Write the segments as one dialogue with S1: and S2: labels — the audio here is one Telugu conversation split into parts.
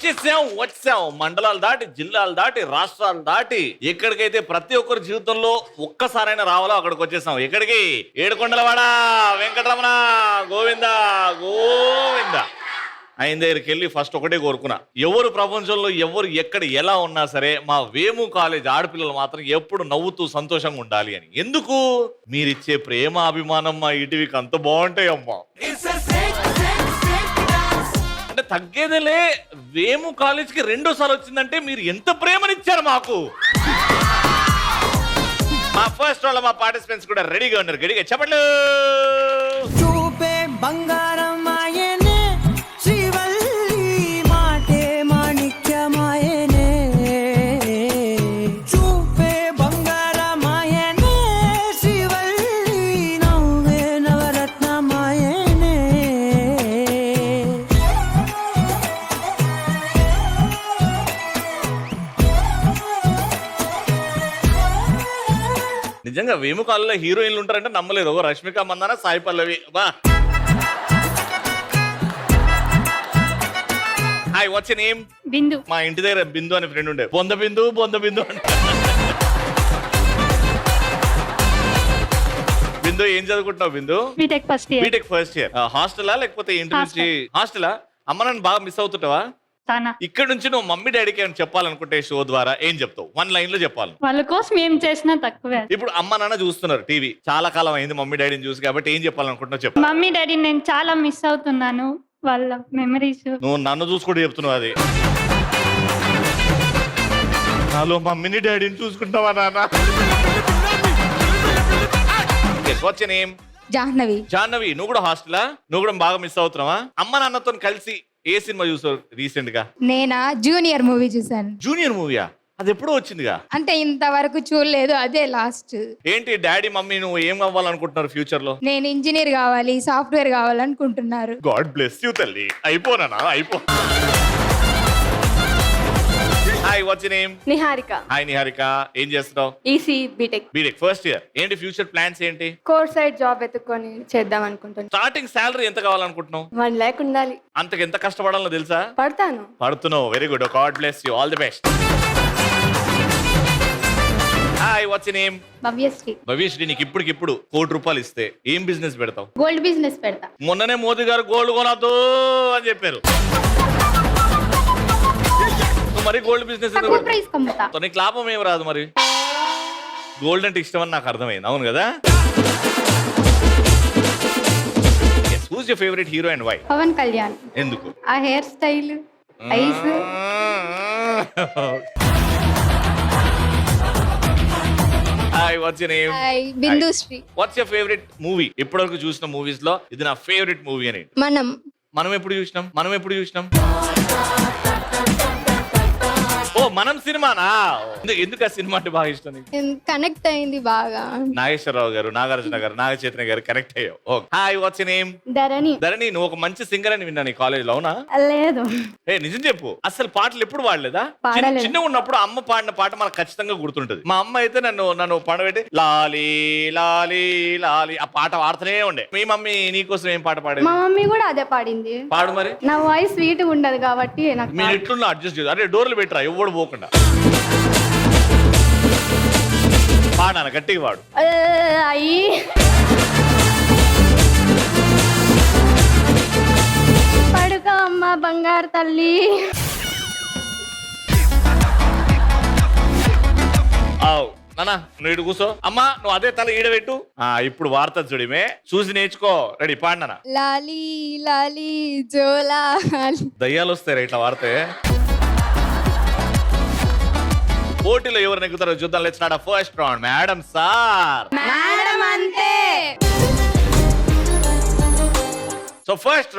S1: వచ్చాం మండలాలు దాటి జిల్లాలు దాటి రాష్ట్రాలు దాటి ఎక్కడికైతే ప్రతి ఒక్కరి జీవితంలో ఒక్కసారైనా రావాలో అక్కడికి వచ్చేసాం. ఎక్కడికి? ఏడుకొండలవాడ వెంకటరమణ గోవింద గోవింద ఆయన దగ్గరికి వెళ్ళి ఫస్ట్ ఒకటే కోరుకున్నా, ఎవరు ప్రపంచంలో ఎవరు ఎక్కడ ఎలా ఉన్నా సరే మా వేము కాలేజ్ ఆడపిల్లలు మాత్రం ఎప్పుడు నవ్వుతూ సంతోషంగా ఉండాలి అని. ఎందుకు? మీరిచ్చే ప్రేమ అభిమానం మా ఈటీవీకి అంత బాగుంటాయి అమ్మా. అంటే తగ్గేదేలే, వేము కాలేజ్కి 2వ సారి వచ్చిందంటే మీరు ఎంత ప్రేమనిచ్చారు మాకు. మా ఫస్ట్ వాళ్ళ మా పార్టిసిపెంట్స్ కూడా రెడీగా ఉన్నారు. గడిగా చెప్పట్లు.
S2: చూపే బంగారం ఆయనే, శ్రీవల్లి మాటే మాణిక్యమాయనే. చూపే బంగారం ఆయనే, శ్రీవల్లి నవ్వే నవరత్నమాయనే.
S1: నిజంగా వేము కాలేజ్లో హీరోయిన్లు ఉంటారంటే నమ్మలేదు. ఓ రష్మిక మందాన, సాయి పల్లవి. బా హాయ్, వాట్స్ యువర్ నేమ్?
S3: బిందు.
S1: మా ఇంటి దగ్గర బిందు అనే ఫ్రెండ్ ఉండే. బొంద బిందు అంటే బిందు ఏం చదువుకుంటున్నావు Bindu?
S3: BTech first year.
S1: BTech first year. హాస్టలా లేకపోతే ఇంటి నుంచి? హాస్టలా. అమ్మ నన్ను బాగా మిస్ అవుతుంటావా? ఇక్కడ నుంచి నువ్వు మమ్మీ డాడీకి ఏమైనా చెప్పాలనుకుంటే షో ద్వారా ఏం చెప్తావు? 1 లైన్ లో చెప్పాలి.
S3: వాళ్ళ కోసం ఏం చేసినా తక్కువే.
S1: ఇప్పుడు అమ్మ నాన్న చూస్తున్నారు టీవీ, చాలా కాలం అయింది మమ్మీ డాడీని చూసి, కాబట్టి ఏం చెప్పాలనుకుంటున్నావు చెప్పు.
S3: మమ్మీ డాడీ నేను చాలా మిస్ అవుతున్నాను, వాళ్ళ మెమరీస్.
S1: నువ్వు నన్ను చూసుకుంటూ చెప్తున్నావు అది. నాలో మమ్మీని డాడీని చూసుకుంటావా నాన్న? వచ్చే నేమ్?
S4: జాహ్నవి.
S1: జాహ్నవి, నువ్వు కూడా హాస్టలా? నువ్వు కూడా బాగా మిస్ అవుతున్నావా? అమ్మ నాన్నతో కలిసి ఏ సినిమా చూసావు రీసెంట్ గా?
S4: నేనా జూనియర్ మూవీ చూసాను.
S1: జూనియర్ మూవీయా? అది ఎప్పుడో వచ్చిందిగా.
S4: అంటే ఇంతవరకు చూడలేదు, అదే లాస్ట్.
S1: ఏంటి డాడీ మమ్మీ నువ్వు ఏం అవ్వాలనుకుంటున్నారు ఫ్యూచర్ లో?
S4: నేను ఇంజనీర్ కావాలి, సాఫ్ట్వేర్ కావాలనుకుంటున్నారు.
S1: గాడ్ బ్లెస్ యూ తల్లి. అయిపోనా? అయిపో. Hi, what's your name?
S5: Niharika.
S1: Hi Niharika, ఏం చేస్తున్నావు?
S5: EC B Tech.
S1: B Tech first year. ఏంటి ఫ్యూచర్ ప్లాన్స్ ఏంటి?
S5: కోర్ సైడ్ జాబ్ ఎత్తుకొని చేద్దాం అనుకుంటున్నాను.
S1: స్టార్టింగ్ శాలరీ ఎంత కావాలనుకుంటున్నావు?
S5: 1 lakh ఉండాలి.
S1: అంతకు ఎంత కష్టపడాలో తెలుసా?
S5: పడతాను.
S1: పడుతున్నావు, very good. God bless you, all the best. Hi, what's your name?
S5: Bhavyasri.
S1: భవిష్యత్తు నీకు ఇప్పటికిప్పుడు ₹1,00,00,000 ఇస్తే ఏం బిజినెస్ పెడతావు?
S5: గోల్డ్ బిజినెస్ పెడతా.
S1: మొన్ననే మోదీ గారు గోల్డ్ కొనద్దు అని చెప్పారు. మరి గోల్డ్ బిజినెస్
S5: తక్కువ ప్రైస్ కమ్ముతా.
S1: నీకు లాభం ఏం రాదు. మరి గోల్డ్ అంటే ఇష్టం అని నాకు అర్థమైంది. అవును కదా? Who's your favourite hero and why?
S5: Pawan Kalyan.
S1: ఎందుకు?
S5: ఆ hair style, eyes.
S1: Hi, what's your name?
S4: Hi, Bindusri.
S1: What's your favourite movie? ఇప్పటివరకు చూసిన మూవీస్ లో ఇది నా ఫేవరెట్ మూవీ అని. మనం ఎప్పుడు చూసినాం? ఓ మనం సినిమానా? ఎందుకు ఆ సినిమా అంటే బాగా ఇష్టం నీకు?
S4: కనెక్ట్ అయింది బాగా.
S1: నాగేశ్వరరావు గారు, నాగార్జున గారు, నాగ చైతన్య గారు కనెక్ట్ అయ్యావు. Hi, what's your name?
S5: Dharani.
S1: Dharani, నువ్వు ఒక మంచి సింగర్ అని విన్నా నీ కాలేజ్ లో. అవునా?
S5: లేదు.
S1: ఏ నిజం చెప్పు, అసలు పాటలు ఎప్పుడు పాడలేదా?
S5: పాడలేదు.
S1: చిన్న ఉన్నప్పుడు అమ్మ పాడిన పాట మనకు ఖచ్చితంగా గుర్తుంటది. మా అమ్మ అయితే నన్ను పాడబెట్టి లాలి లాలి లాలి ఆ పాట పాడుతూనే ఉండే. మీ మమ్మీ నీకోసం ఏం పాట పాడేది?
S5: మా మమ్మీ కూడా అదే పాడింది.
S1: పాడు మరి.
S5: నా వాయిస్ స్వీట్ ఉండదు కాబట్టి నాకు
S1: మీరు ఎట్లున్నా అడ్జస్ట్ చేయదు. అరే డోర్లు పెట్టరా, ఎవడు పోకుండా పాడాను, గట్టిగా పాడు.
S5: అయ్యి పడుకో అమ్మ బంగారు తల్లి.
S1: ఆవ్ నానా, నువ్వు ఇటు కూర్చో. అమ్మా నువ్వు అదే తల ఈడబెట్టు. ఇప్పుడు వార్త చూడిమే, చూసి నేర్చుకో. రెడీ, పాడినా.
S4: లాలి లాలి జోలా.
S1: దయ్యాలు వస్తాయి ఇట్లా వాడితే. పోటీలో ఎవరు నెగ్గుతారో చూద్దాం. Let's start first round. Madam sir.
S4: Madam అంతే.
S1: So first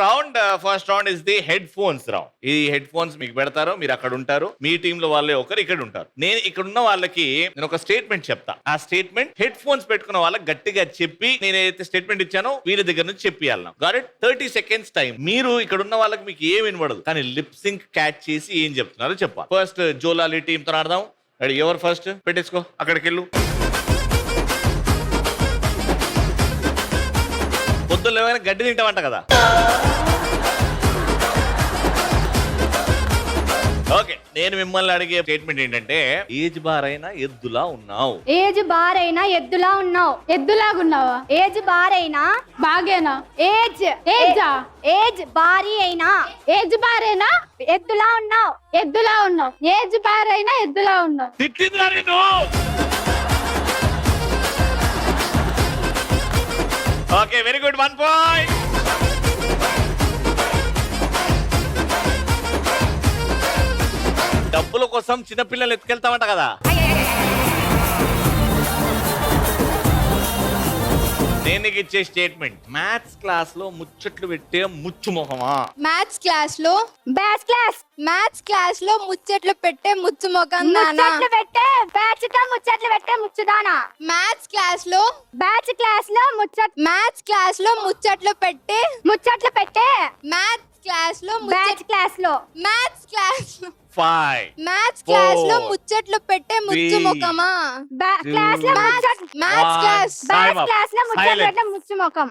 S1: round is the headphones round. ఈ హెడ్ ఫోన్స్ మీకు పెడతారు, మీరు అక్కడ ఉంటారు. మీ టీమ్ లో వాళ్ళే ఒకరు ఇక్కడ ఉంటారు. నేను ఇక్కడ ఉన్న వాళ్ళకి నేను ఒక స్టేట్మెంట్ చెప్తా. ఆ స్టేట్మెంట్ హెడ్ ఫోన్స్ పెట్టుకున్న వాళ్ళకి గట్టిగా చెప్పి నేను ఏదైతే స్టేట్మెంట్ ఇచ్చానో వీళ్ళ దగ్గర నుంచి చెప్పియాలి. Got it? 30 seconds time. మీరు ఇక్కడ ఉన్న వాళ్ళకి మీకు ఏం వినబడదు, కానీ లిప్ సింక్ క్యాచ్ చేసి ఏం చెప్తున్నారో చెప్పాలి. ఫస్ట్ జోలాలి టీమ్ తో ఆడదాం. రెడీ, ఎవరు ఫస్ట్? పెట్టేసుకో, అక్కడికి వెళ్ళు. పొద్దున్న ఏమైనా గడ్డి తింటామంట కదా. నేను మిమ్మల్ని అడిగే స్టేట్మెంట్ ఏంటంటే ఏజ్ బార్ అయినా ఎద్దులా ఉన్నావు.
S5: ఏజ్ బార్ అయినా ఎద్దులా ఉన్నావు.
S3: ఎద్దులాగున్నావా?
S5: ఏజ్ బార్ అయినా
S3: బాగేనా?
S5: ఏజ్
S3: ఏజా?
S5: ఏజ్ బారీ అయినా
S3: ఏజ్ బారేనా?
S5: ఎద్దులా ఉన్నావు.
S3: ఎద్దులా ఉన్నావు. ఏజ్ బార్ అయినా ఎద్దులా ఉన్నావు.
S1: తిట్టిందా నేను? Okay, very good, 1 point. డబ్బుల కోసం చిన్నపిల్లలు ఎత్తుకెళ్తామంట కదా. నేను నీకు ఇచ్చే స్టేట్మెంట్, మ్యాథ్స్ క్లాస్ లో ముచ్చట్లు పెట్టే ముచ్చు మొహమా.
S4: మ్యాథ్స్ క్లాస్ లో
S5: బ్యాచ్ క్లాస్
S4: మ్యాథ్స్ క్లాస్ లో ముచ్చట్లు పెట్టే ముచ్చు మొఖం దానా.
S5: ముచ్చట్లు పెట్టే బ్యాచ్ కా ముచ్చట్లు పెట్టే ముచ్చుదానా.
S4: మ్యాథ్స్ క్లాస్ లో
S5: బ్యాచ్ క్లాస్ లో
S4: మ్యాథ్స్ క్లాస్ లో ముచ్చట్లు పెట్టే
S5: ముచ్చట్లు పెట్టే
S4: మ్యాథ్స్ క్లాస్ లో
S5: బ్యాచ్ క్లాస్ లో
S4: మ్యాథ్స్ క్లాస్ లో
S1: 5
S4: మ్యాథ్స్ క్లాస్ లో
S1: 4
S4: ముచ్చట్లు పెట్టే ముచ్చు
S1: 3
S4: ముఖమా.
S5: క్లాస్ లో
S4: మ్యాథ్స్ క్లాస్
S5: బ్యాచ్ క్లాస్ లో ముచ్చట్లు పెట్టే ముచ్చు ముఖం.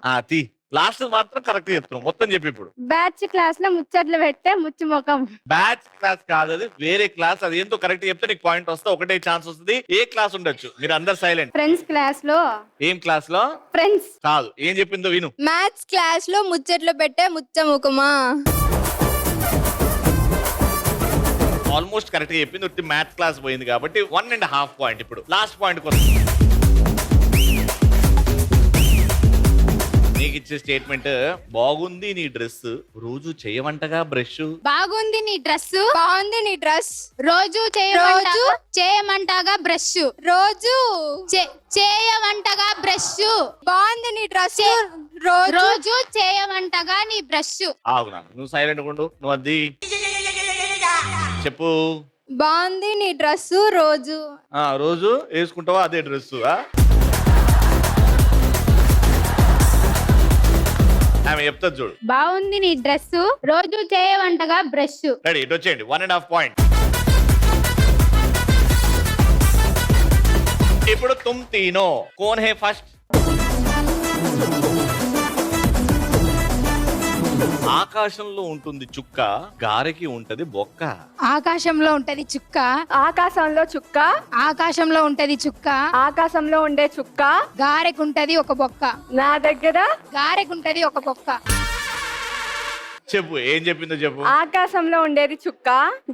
S1: లాస్ట్ మాత్రం కరెక్ట్ చెప్తున్నాం, మొత్తం చెప్పి. ఇప్పుడు
S5: బ్యాచ్ క్లాస్ లో ముచ్చట్లు పెట్టే ముచ్చు ముఖం.
S1: బ్యాచ్ క్లాస్ కాదు, అది వేరే క్లాస్. అది ఏంటో కరెక్ట్ చెప్తే నీకు పాయింట్ వస్తే ఒకటే ఛాన్స్ వస్తుంది. ఏ క్లాస్ ఉండొచ్చు? మీరు అందరు సైలెంట్.
S5: ఫ్రెండ్స్ క్లాస్ లో.
S1: ఏం క్లాస్ లో?
S5: ఫ్రెండ్స్
S1: కాదు, ఏం చెప్పిందో విను.
S4: మ్యాథ్స్ క్లాస్ లో ముచ్చట్లు పెట్టే ముచ్చ ముఖమా.
S1: ఆల్మోస్ట్ కరెక్ట్ చెప్పింది. మ్యాథ్స్ క్లాస్ పోయింది కాబట్టి 1.5 పాయింట్. ఇప్పుడు లాస్ట్ పాయింట్ కోసం నీకు ఇచ్చే స్టేట్మెంట్, బాగుంది నీ డ్రెస్, రోజు చేయమంటగా బ్రష్.
S3: బాగుంది నీ డ్రెస్,
S4: బాగుంది నీ డ్రెస్,
S3: రోజు
S4: రోజు
S3: చేయమంటగా బ్రష్,
S4: రోజు
S3: చేయమంటగా బ్రష్,
S4: బాగుంది నీ డ్రెస్,
S3: రోజు చేయమంటగా నీ బ్రష్.
S1: ఆగునా, నువ్వు సైలెంట్ ఉండు. నువ్వు అది చెప్పు.
S4: బాగుంది నీ డ్రెస్, రోజు
S1: రోజు వేసుకుంటావా అదే డ్రెస్? ఆమె చెప్తా చూడు.
S3: బాగుంది నీ డ్రెస్, రోజు చేయమంటగా బ్రష్.
S1: రెడీ, ఇటు వచ్చేయండి. 1.5 పాయింట్. ఇప్పుడు తుమ్ తీనో కోన్ హే ఫస్ట్. ఆకాశంలో ఉంటుంది చుక్క, గారెకి ఉంటది బొక్క.
S3: ఆకాశంలో ఉంటది చుక్క,
S5: ఆకాశంలో చుక్క,
S3: ఆకాశంలో ఉంటది చుక్క,
S5: ఆకాశంలో ఉండే చుక్క,
S3: గారెకుంటది ఒక బొక్క,
S5: నా దగ్గర
S3: గారెకుంటది ఒక బొక్క.
S1: చెప్పు, ఏం చెప్పిందో చెప్పు.
S5: ఆకాశంలో ఉండేది చుక్క,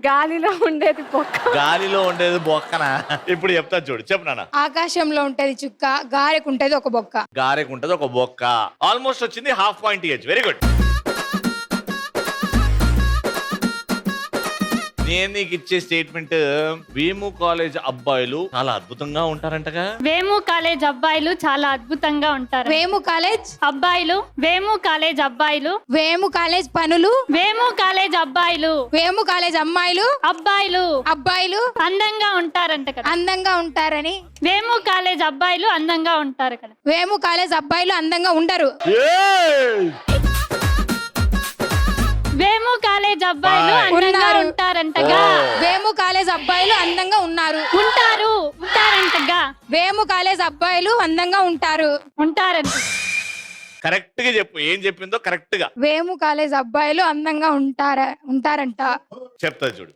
S5: గాలిలో ఉండేది బొక్క.
S1: గాలిలో ఉండేది బొక్కనా? ఇప్పుడు చెప్తా చూడు, చెప్పు నాన్న.
S3: ఆకాశంలో ఉంటది చుక్క, గారెకుంటది ఒక బొక్క.
S1: గారెకి ఉంటది ఒక బొక్క. ఆల్మోస్ట్ వచ్చింది. హాఫ్ పాయింట్ ఇయచ్చు. Very good. నేను నీకు ఇచ్చే స్టేట్మెంట్, వేము కాలేజ్ అబ్బాయిలు చాలా అద్భుతంగా ఉంటారంటగా.
S3: వేము కాలేజ్ అబ్బాయిలు చాలా అద్భుతంగా ఉంటారు.
S4: వేము కాలేజ్
S3: అబ్బాయిలు, వేము కాలేజ్ అబ్బాయిలు,
S4: వేము కాలేజ్ పనులు,
S3: వేము కాలేజ్ అబ్బాయిలు,
S4: వేము కాలేజ్ అమ్మాయిలు,
S3: అబ్బాయిలు
S4: అబ్బాయిలు
S3: అందంగా ఉంటారంట కదా.
S4: అందంగా ఉంటారని.
S3: వేము కాలేజ్ అబ్బాయిలు అందంగా ఉంటారు కదా.
S4: వేము కాలేజ్ అబ్బాయిలు అందంగా ఉండరు.
S3: వేము కాలేజ్ అబ్బాయిలు అందంగా ఉంటారంటగా.
S4: వేము కాలేజ్ అబ్బాయిలు అందంగా ఉన్నారు.
S3: ఉంటారంటగా.
S4: వేము కాలేజ్ అబ్బాయిలు అందంగా ఉంటారు.
S3: ఉంటారంట.
S1: కరెక్ట్ గా చెప్పు, ఏం చెప్పిందో కరెక్ట్ గా.
S4: వేము కాలేజ్ అబ్బాయిలు అందంగా ఉంటారంట.
S1: చెప్తా చూడు.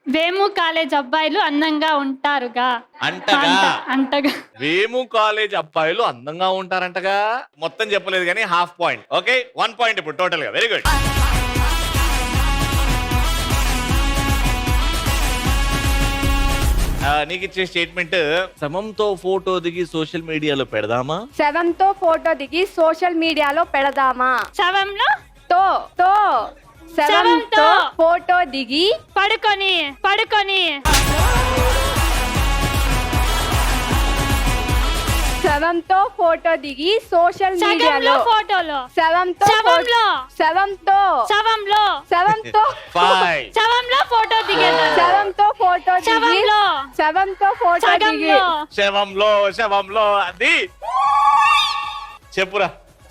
S3: వేము కాలేజ్ అబ్బాయిలు అందంగా ఉంటారుగా. అంటగా.
S1: వేము కాలేజ్ అబ్బాయిలు అందంగా ఉంటారంటగా. మొత్తం చెప్పలేదు కానీ హాఫ్ పాయింట్. ఓకే, 1 పాయింట్ ఇప్పుడు టోటల్ గా. Very good. నీకు ఇచ్చే స్టేట్మెంట్, శవంతో ఫోటో దిగి సోషల్ మీడియాలో పెడదామా.
S5: శవంతో ఫోటో దిగి సోషల్ మీడియాలో పెడదామా.
S3: శవంలో
S5: శవంతో ఫోటో దిగి
S3: పడుకొని
S5: శవంతో ఫోటో దిగి సోషల్ మీడియాలో.
S3: ఫోటోలో
S5: శవంతో శవంతో
S1: 5
S3: ఫోటో దిగేదా.
S5: శవంతో ఫోటో దిగి శవంతో ఫోటో దిగి
S1: శవంలో అది చెప్పురా.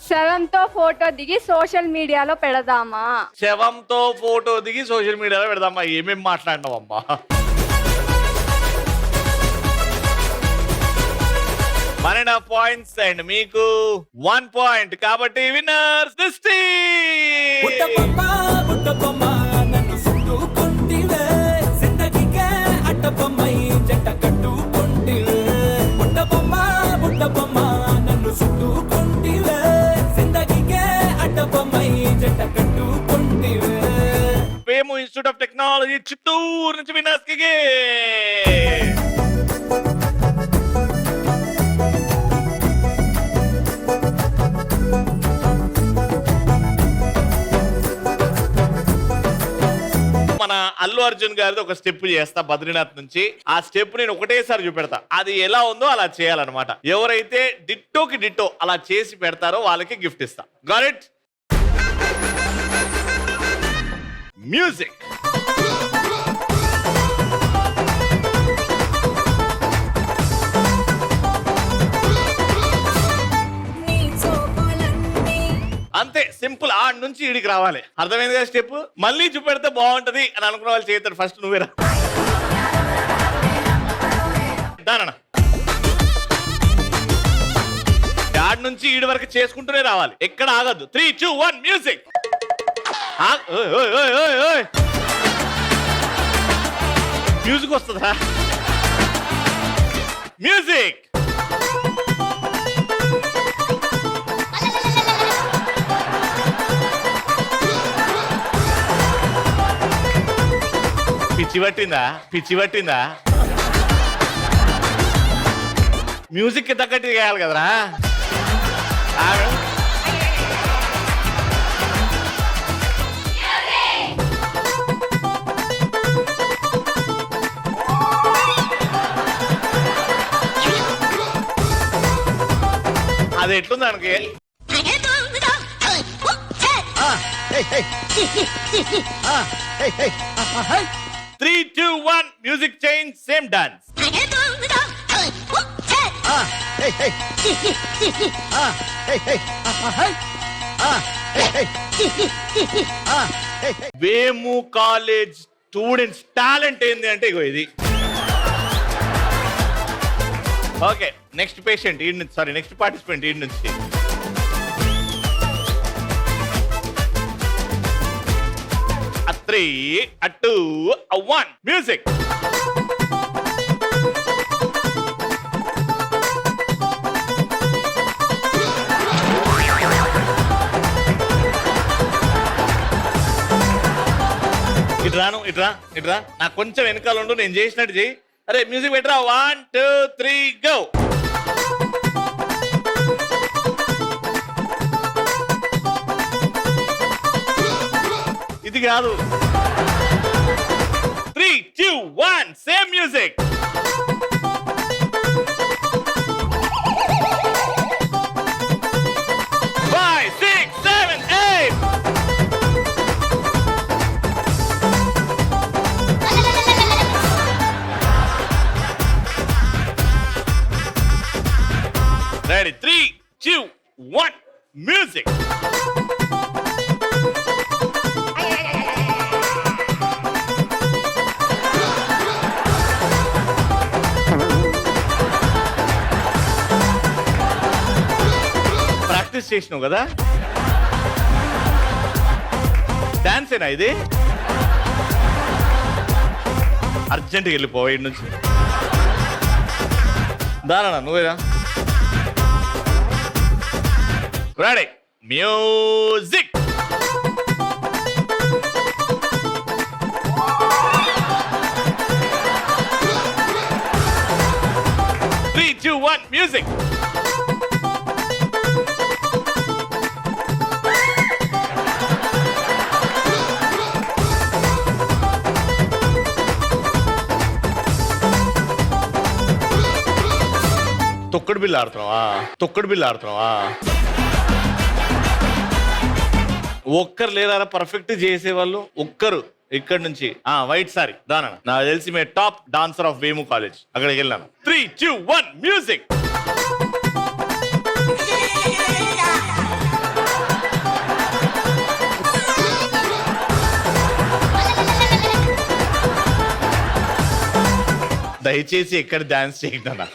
S5: శవంతో ఫోటో దిగి సోషల్ మీడియాలో పెడదామా.
S1: శవంతో ఫోటో దిగి సోషల్ మీడియాలో పెడదామా. ఏమేం మాట్లాడినావమ్మా. మన పాయింట్స్ అండ్ మీకు 1 పాయింట్. కాబట్టి winners this team. Technology Chittoor నుంచి వినాస్కి మన అల్లు అర్జున్ గారిది ఒక స్టెప్ చేస్తా బద్రీనాథ్ నుంచి. ఆ స్టెప్ నేను ఒకటేసారి చూపెడతా, అది ఎలా ఉందో అలా చేయాలన్నమాట. ఎవరైతే డిట్టోకి డిట్టో అలా చేసి పెడతారో వాళ్ళకి గిఫ్ట్ ఇస్తా. Got it? మ్యూజిక్. అంతే సింపుల్. ఆడ నుంచి ఇడికి రావాలి. అర్థమైంది కదా స్టెప్? మళ్ళీ చూపెడితే బాగుంటది అని అనుకున్న వాళ్ళు చేస్తాడు. ఫస్ట్ నువ్వేరా దానన్న. ఆడ నుంచి ఈడి వరకు చేసుకుంటూనే రావాలి, ఎక్కడ ఆగద్దు. 3, 2, 1 మ్యూజిక్. మ్యూజిక్ వస్తుందా? మ్యూజిక్. పిచ్చి పట్టిందా? మ్యూజిక్ కి తగ్గట్టు చేయాలి కదరా. అది ఎట్లుంది దానికి? 3, 2, 1 music change. Same dance. Vemu college students talent ఏంది అంటే ఇగో ఇది. ఓకే, నెక్స్ట్ పేషెంట్ ఈ నుంచి, సారీ నెక్స్ట్ పార్టిసిపెంట్ ఈ నుంచి. A 3, a 2, a 1 music. ఇట్రా నాకు కొంచెం వెనకాల ఉండు, నేను చేసినట్టు చెయ్యి. అరే మ్యూజిక్ పెట్టరా. 1, 2, 3 గో. ఇది కాదు. 3, 2, 1 same music. Ready? 3, 2, 1 music. Practice చేసినావు కదా? డాన్స్ ఏనా ఇది? అర్జెంట్గా వెళ్ళిపోవా ఇటు నుంచి. దానా నువ్వేరా. Ready? Music. Three, 2, 1 music. తొక్కడు bill ఆడుతున్నావా? ఒక్కరు లేరా పర్ఫెక్ట్ చేసేవాళ్ళు? ఒక్కరు ఇక్కడ నుంచి వైట్ సారీ దానా. నాకు తెలిసి మే top dancer of Vemu college. అక్కడికి వెళ్ళాను. 3, 2, 1 మ్యూజిక్. దయచేసి ఎక్కడ డాన్స్ చేయకుండా.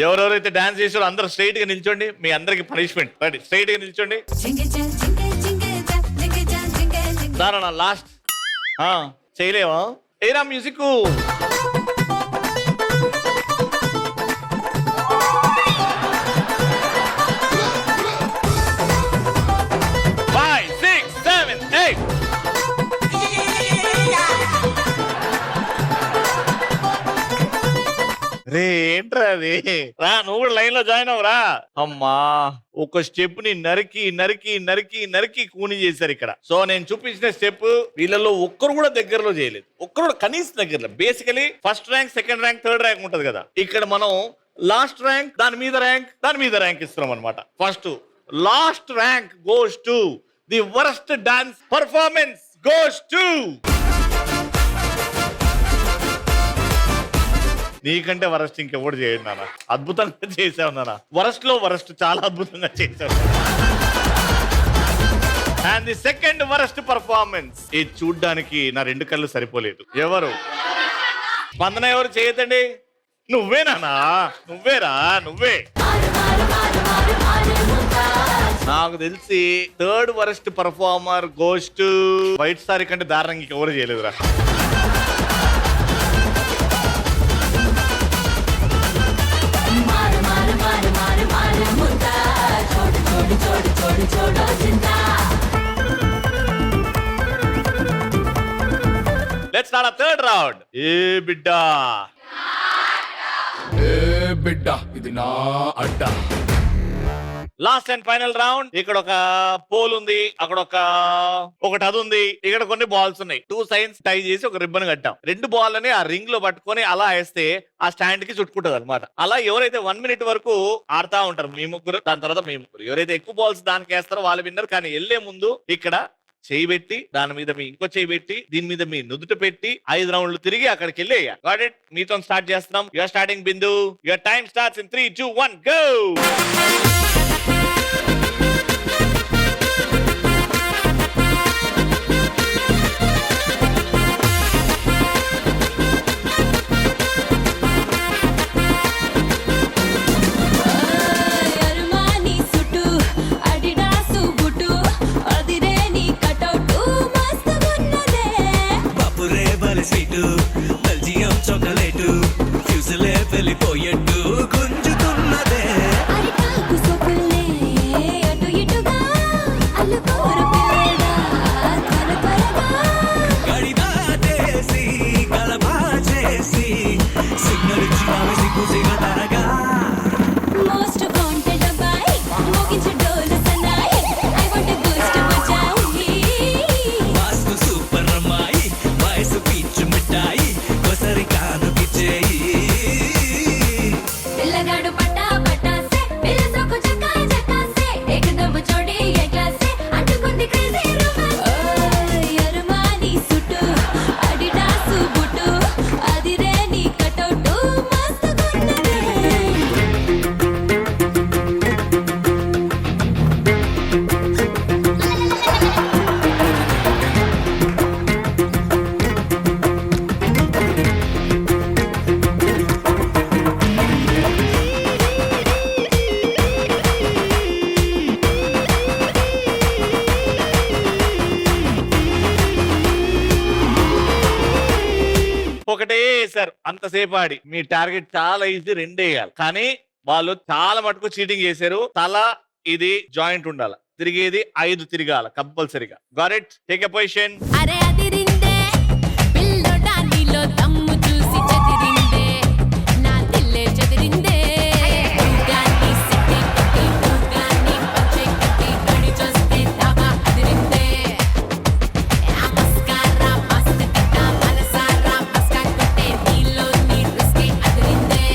S1: ఎవరెవరైతే డాన్స్ చేసారో అందరూ స్ట్రైట్ గా నిల్చోండి. మీ అందరికి పనిష్మెంట్. రెడీ? స్ట్రైట్ గా నిల్చోండి. దానా లాస్ట్ చేయలేవా? ఏరా మ్యూజిక్. 5, 6, 7, 8 రే ఏంట్రా అది రా నువ్వు కూడా లైన్ లో జాయిన్ అవ్వరా అమ్మా ఒక స్టెప్ ని నరికి నరికి నరికి నరికి కూని చేశారు ఇక్కడ. సో నేను చూపించిన స్టెప్ వీళ్ళలో ఒక్కరు కూడా దగ్గరలో చేయలేదు, ఒక్కరు కూడా కనీసం దగ్గరలో. Basically first rank, second rank, third rank ఉంటది కదా, ఇక్కడ మనం లాస్ట్ ర్యాంక్, దాని మీద ర్యాంక్, దాని మీద ర్యాంక్ ఇస్తున్నాం అనమాట. First last rank goes to the worst dance performance goes to నీకంటే వరస్ట్ ఇంకెవరు చేయడు నాన్న. అద్భుతంగా చేసావు నాన్న, వరస్ట్ లో వరస్ట్ చాలా అద్భుతంగా చేశావు. And the second worst performance, ఇది చూడ్డానికి నా రెండు కళ్ళు సరిపోలేదు. ఎవరు స్పందన, ఎవరు చేయతండి? నువ్వేనా? నువ్వేరా? నువ్వే. నాకు తెలిసి third worst performer ghost white sorry కంటే దారుణంగా ఇంకెవరు చేయలేదురా. Let's start a third round. ఏ బిడ్డా
S6: ఇది నా అడ్డా.
S1: Last and final round. ఇక్కడ ఒక పోల్ ఉంది, అక్కడ ఒకటి అది ఉంది, ఇక్కడ కొన్ని బాల్స్ ఉన్నాయి. 2 సైన్స్ టై చేసి ఒక రిబ్బన్ కట్టాం. 2 బాల్ అని ఆ రింగ్ లో పట్టుకొని అలా వేస్తే ఆ స్టాండ్ కి చుట్టుకుంటది అనమాట. అలా ఎవరైతే 1 మినిట్ వరకు ఆడుతా ఉంటారు మీ ముగ్గురు, దాని తర్వాత మీ ముగ్గురు, ఎవరైతే ఎక్కువ బాల్స్ దానికి వేస్తారో వాళ్ళు విన్నర్. కానీ వెళ్లే ముందు ఇక్కడ చేయి పెట్టి, దాని మీద మీ ఇంకో చేయి పెట్టి, దీని మీద మీ నుదుట పెట్టి 5 రౌండ్లు తిరిగి అక్కడికి వెళ్ళి గాట్ ఇట్. మీతో స్టార్ట్ చేస్తున్నాం. Your starting Bindu. Your time starts in 3, 2, 1 go.
S2: Belgium chocolate ఫ్యూజులే వెళ్ళిపోయేట్టు గుంజుతున్నదే. గడిదాటేసి గలబా చేసి సిగ్నల్ ఇచ్చినావి సిగ్గు సిగదరగా.
S7: మోస్ట్ వాంటెడ్ అబ్బాయి మోగించే డోలు సన్నాయి ఐ వాంట్ టు బూస్ట్ మచాయి.
S2: వాస్తు సూపర్ అమ్మాయి వయసు పీచు మిఠాయి కొసరి కానుకి చేయి.
S7: పిల్లగాడు పట్టా పట్టాసే పిల్ల సోకు జకా జకాసే ఏకదమ్ జోడి ఏ క్లాసే అంటుకుంది క్రేజీ రొమాన్స్. యర్మాని సుట్టు అడిడాస్ బుట్టు అదిరే నీ కటౌట్ మస్తుగున్నదే.
S1: ఒకటే వేసారు అంతసేపు ఆడి. మీ టార్గెట్ చాలా ఈజీ, 2 వేయాలి. కానీ వాళ్ళు చాలా మటుకు చీటింగ్ చేశారు. తల ఇది జాయింట్ ఉండాలి, తిరిగేది 5 తిరగాల కంపల్సరీగా. Got it. Take a position.
S7: అరే అదిరిందే పిల్లోడా నీలో దమ్ము చూసి చెదిరిందే నా దిల్లే చెదిరిందే. ఊగాని సిట్టి కొట్టి ఊగాని పచ్చే కొట్టి గడి చూస్తే దాబా అదిరిందే. ఆ మస్కారా మస్త్ కట్ట మనసారా మస్కా కొట్టే నీలో నీ రిస్కే అదిరిందే.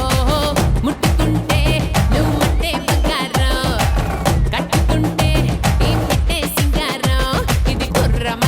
S7: ఓహో ముట్టుకుంటే నువ్వు ముట్టే బంగారం, కట్టుకుంటే ఈ పెట్టే సింగారం, ఇది గుర్రం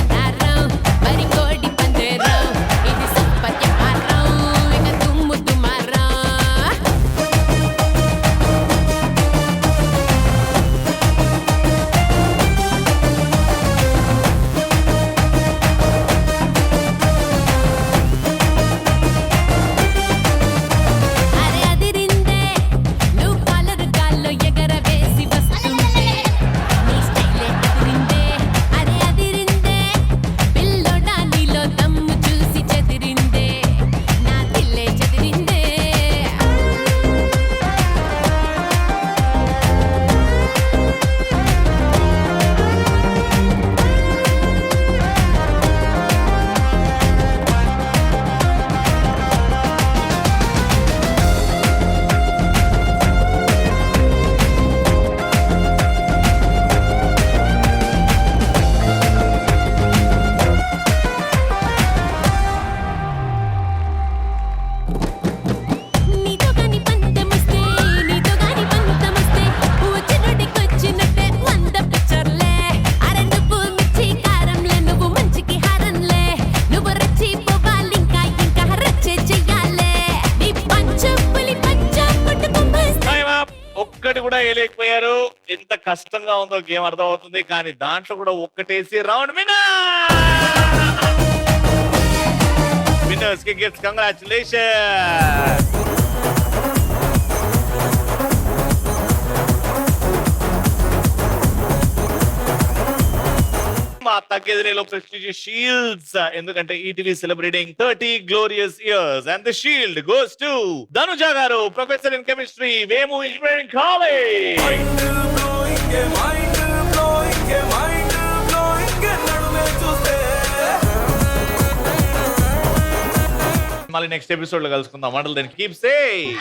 S1: చేయలేకపోయారు. ఎంత కష్టంగా ఉందో గేమ్ అర్థం అవుతుంది. కానీ దాంట్లో కూడా ఒక్కటేసి రౌండ్ విన్నర్స్ కి గిఫ్ట్స్. కంగ్రాచులేషన్. మా తగ్గెదిరేలో ప్రెస్టీజియస్ షీల్డ్స్, ఎందుకంటే ETV celebrating 30 glorious years and the shield goes to Dhanuja garu, professor in chemistry, Vemu engineering college. మళ్ళీ నెక్స్ట్ ఎపిసోడ్ లో కలుసుకుందాం. Until then keep safe.